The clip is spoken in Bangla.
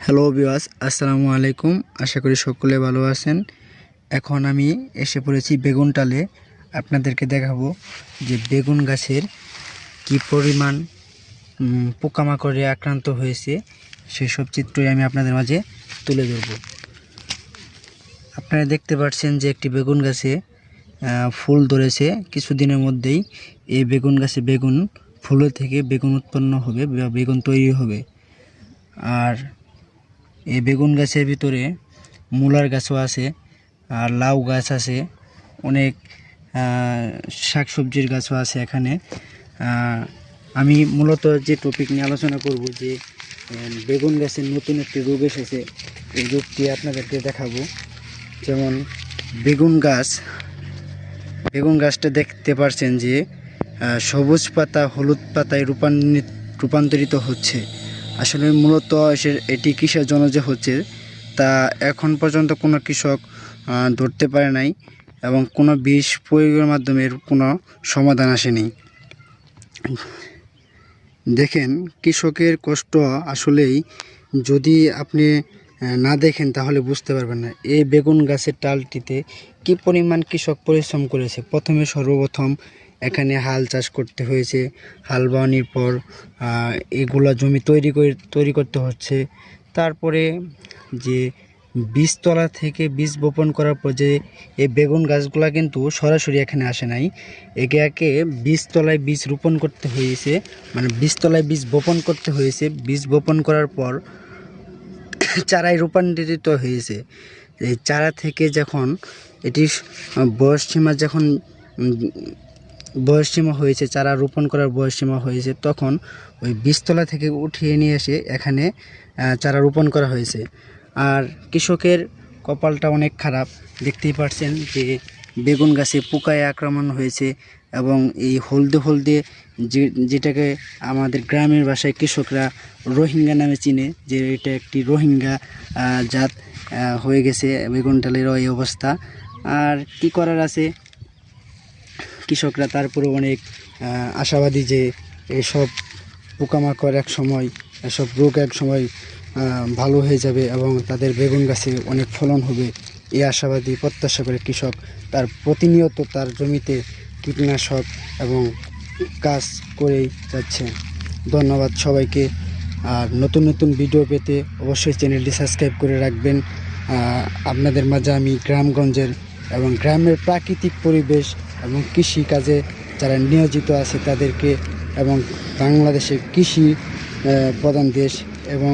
হ্যালো ভিউয়ার্স, আসসালামু আলাইকুম। আশা করি সকলে ভালো আছেন। এখন আমি এসে পড়েছি বেগুন টালে। আপনাদেরকে দেখাবো যে বেগুন গাছের কি পরিমাণ পোকামাকড়ে আক্রান্ত হয়েছে, সেসব চিত্রই আমি আপনাদের মাঝে তুলে ধরব। আপনারা দেখতে পাচ্ছেন যে একটি বেগুন গাছে ফুল ধরেছে। কিছুদিনের মধ্যেই এই বেগুন গাছে ফুলে থেকে বেগুন উৎপন্ন হবে বা বেগুন তৈরি হবে। আর এই বেগুন গাছের ভিতরে মূলার গাছও আছে, আর লাউ গাছ আছে, অনেক শাকসবজির গাছও আছে এখানে। আমি মূলত যে টপিক নিয়ে আলোচনা করব যে বেগুন গাছের নতুন একটি রোগ এসেছে, এই রোগটি আপনাদেরকে দেখাবো। যেমন বেগুন গাছটা দেখতে পাচ্ছেন যে সবুজ পাতা হলুদ পাতায় রূপান্তরিত হচ্ছে। আসলে মূলত এটি কিসের জন্য যে হচ্ছে তা এখন পর্যন্ত কোনো কৃষক ধরতে পারে নাই, এবং কোনো বিষ প্রয়োগের মাধ্যমে এর কোনো সমাধান আসেনি। দেখেন, কৃষকের কষ্ট আসলেই যদি আপনি না দেখেন তাহলে বুঝতে পারবেন না। এই বেগুন গাছের ডালটিতে কি পরিমাণ কৃষক পরিশ্রম করেছে। সর্বপ্রথম এখানে হাল চাষ করতে হয়েছে। হাল বাওয়ানোর পর এগুলা জমি তৈরি করতে হচ্ছে। তারপরে যে বীজতলা থেকে বীজ বপন করার পর যে এই বেগুন গাছগুলা কিন্তু সরাসরি এখানে আসে নাই, একে বীজতলায় বীজ রোপণ করতে হয়েছে, মানে বীজতলায় বীজ বপন করতে হয়েছে। বীজ বপন করার পর চারায় রূপান্তরিত হয়েছে। এই চারা থেকে যখন এটি বয়সসীমা হয়েছে, চারা রোপণ করার বয়সসীমা হয়েছে, তখন ওই বীজতলা থেকে উঠিয়ে নিয়ে এসে এখানে চারা রোপণ করা হয়েছে। আর কৃষকের কপালটা অনেক খারাপ। দেখতেই পাচ্ছেন যে বেগুন গাছে পোকায় আক্রমণ হয়েছে, এবং এই হলদে যেটাকে আমাদের গ্রামের ভাষায় কৃষকরা রোহিঙ্গা নামে চিনে, যে এটা একটি রোহিঙ্গা জাত হয়ে গেছে বেগুন ডালেরও এই অবস্থা। আর কি করার আছে, কৃষকরা তারপরে অনেক আশাবাদী যে এসব পোকামাকড় এসব রোগ এক সময় ভালো হয়ে যাবে এবং তাদের বেগুন গাছে অনেক ফলন হবে। এই আশাবাদী প্রত্যাশা করে কৃষক তার প্রতিনিয়ত তার জমিতে কীটনাশক এবং কাজ করেই যাচ্ছে। ধন্যবাদ সবাইকে। আর নতুন ভিডিও পেতে অবশ্যই চ্যানেলটি সাবস্ক্রাইব করে রাখবেন। আপনাদের মাঝে আমি গ্রামগঞ্জের এবং গ্রামের প্রাকৃতিক পরিবেশ এবং কৃষি কাজে যারা নিয়োজিত আছে তাদেরকে, এবং বাংলাদেশের কৃষি প্রধান দেশ